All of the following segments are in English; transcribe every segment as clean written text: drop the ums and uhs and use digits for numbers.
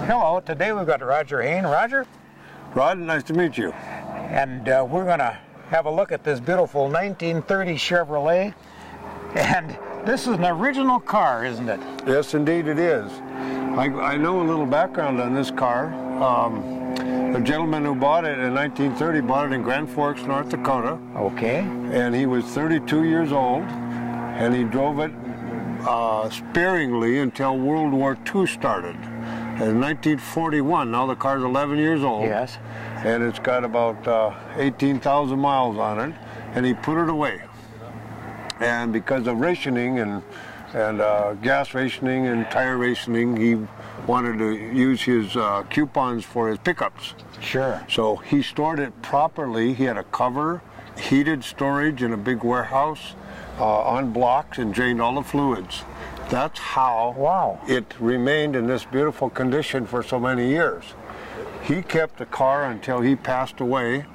Hello, today we've got Roger Hain. Roger? Rod, nice to meet you. And we're going to have a look at this beautiful 1930 Chevrolet. And this is an original car, isn't it? Yes, indeed it is. I know a little background on this car. The gentleman who bought it in 1930 bought it in Grand Forks, North Dakota. Okay. And he was 32 years old, and he drove it sparingly until World War II started. In 1941, now the car's 11 years old. Yes. And it's got about 18,000 miles on it, and he put it away. And because of rationing and gas rationing and tire rationing, he wanted to use his coupons for his pickups. Sure. So he stored it properly. He had a cover, heated storage in a big warehouse on blocks, and drained all the fluids. That's how it remained in this beautiful condition for so many years. He kept the car until he passed away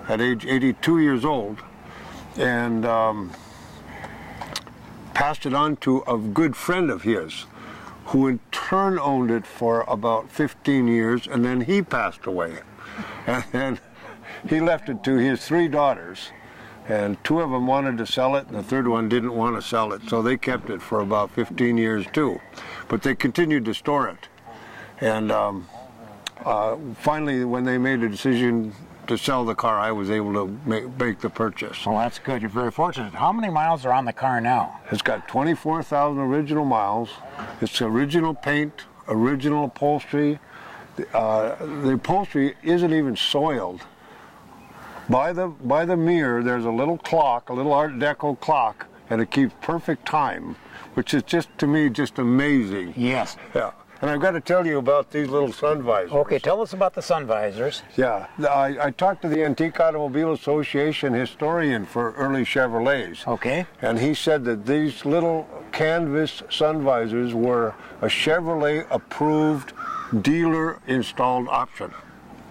at age 82 years old, and passed it on to a good friend of his, who in turn owned it for about 15 years, and then he passed away. And then he left it to his 3 daughters, and 2 of them wanted to sell it, and the 3rd one didn't want to sell it, so they kept it for about 15 years too. But they continued to store it. And finally, when they made a decision to sell the car, I was able to make the purchase. Well, that's good. You're very fortunate. How many miles are on the car now? It's got 24,000 original miles. It's original paint, original upholstery. The upholstery isn't even soiled. By the mirror, there's a little clock, a little Art Deco clock, and it keeps perfect time, which is just, to me, just amazing. Yes. Yeah. And I've got to tell you about these little sun visors. Okay, tell us about the sun visors. Yeah, I talked to the Antique Automobile Association historian for early Chevrolets. Okay. And he said that these little canvas sun visors were a Chevrolet-approved, dealer-installed option.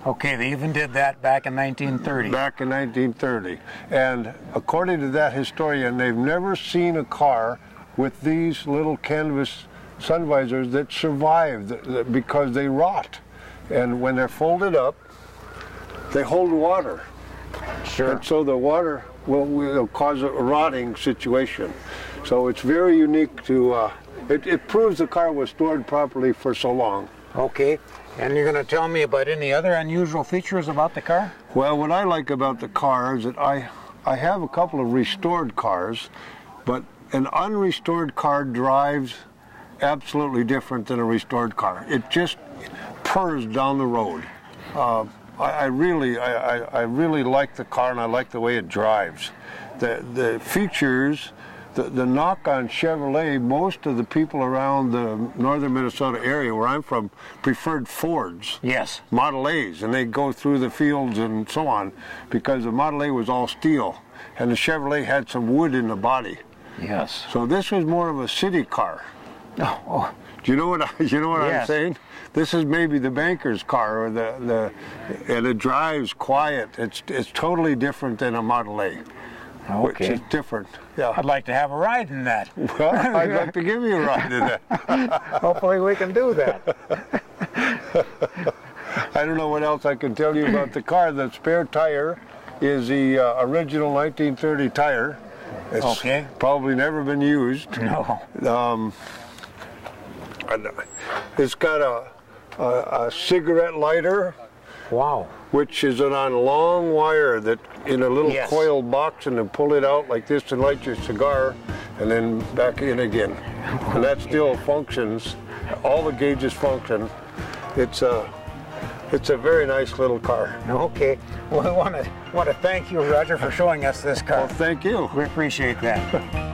Okay, they even did that back in 1930. Back in 1930. And according to that historian, they've never seen a car with these little canvas sun visors that survive because they rot. And when they're folded up, they hold water. Sure. And so the water will cause a rotting situation. So it's very unique to, it proves the car was stored properly for so long. Okay. And you're going to tell me about any other unusual features about the car? Well, what I like about the car is that I have a couple of restored cars, but an unrestored car drives absolutely different than a restored car. It just purrs down the road. I really like the car, and I like the way it drives. The features, the knock on Chevrolet, most of the people around the northern Minnesota area where I'm from preferred Fords. Yes. Model A's, and they go through the fields and so on, because the Model A was all steel, and the Chevrolet had some wood in the body. Yes. So this was more of a city car. Oh. Do you know what Yes. I'm saying? This is maybe the banker's car, or and it drives quiet. It's totally different than a Model A. Okay. Which is different. Yeah. I'd like to have a ride in that. Well, I'd like to give you a ride in that. Hopefully we can do that. I don't know what else I can tell you about the car. The spare tire is the original 1930 tire. It's probably never been used. No. It's got a cigarette lighter. Wow. Which is on a long wire that in a little coil box, and then pull it out like this and light your cigar, and then back in again. And that still functions. All the gauges function. It's a very nice little car. Okay. Well, I want to thank you, Roger, for showing us this car. Well, thank you. We appreciate that.